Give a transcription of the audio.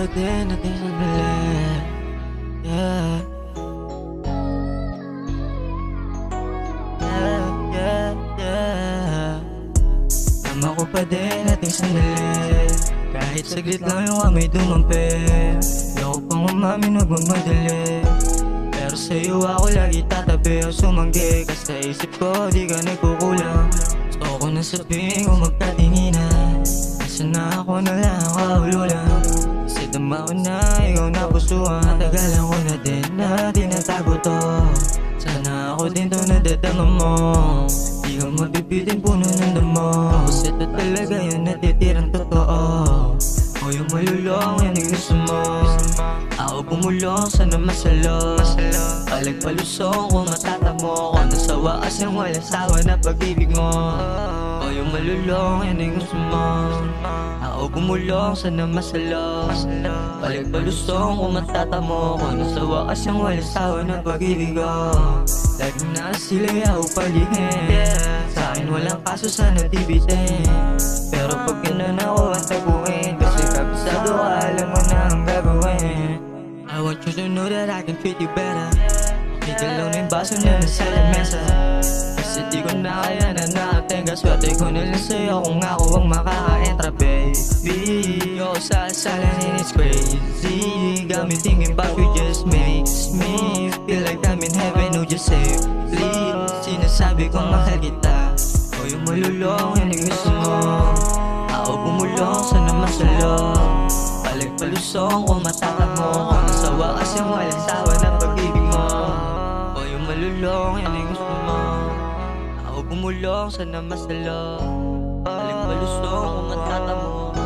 pa din natin sandali. Yeah. Yeah, yeah, yeah. Tama ko pa din natin sandali. Kahit saglit lang yung amoy dumampi. Di ako pang umamin, huwag magmadali. Pero sa'yo ako lagi tatabi o sumanggi. Kasi sa isip ko di ka nagkukulang. Gusto ko na sabihin kung magkatinginan. Nasa na ako na lang kahululan. Kasi dama ko na ikaw na pusuan. Tagalan ko na din na tinatago to. Sana ako din to nadadama mo. Di ka mabibitin puno ng damo. Kasi ito talaga yung natitirang totoo. O yung malulong yan yung gusto mo. Ako bumulong sana masalo. Palag-palusong kung matatamo ko. Nasa wakas yung walang sawa na pag-ibig mo. O yung malulong yan yung gusto mo. Ako bumulong sana masalo. Palag-palusong kung matatamo ko. Nasa wakas yung walang sawa na pag-ibig ko. Lagi na sila'y ako palihin. Sa akin walang kaso sana tibitin. Pero pag ganun ako ang taguin. Kasi kabisado ka alam mo na ang gagawin. I want you to know that I can treat you better. Makikalaw na yung baso na nasa lamesa. Kasi di ko na kaya na nakatenga. Swerte ko na lang sa'yo kung ako ang makaka-entra, baby. Yo, sasalan and it's crazy. Got me thinking about you just makes me feel like I'm in heaven, oh just say please. Sinasabi kong mahal kita. O yung malulong, yan yung gusto mo. Ako bumulong, sana masalo. Palag-palusong kung matatamo ko. Nasa wakas yung walang sawa ng pag-ibig mo. O yung malulong, yan yung gusto mo. Ako bumulong, sana masalo. Palag-palusong kung matatamo ko.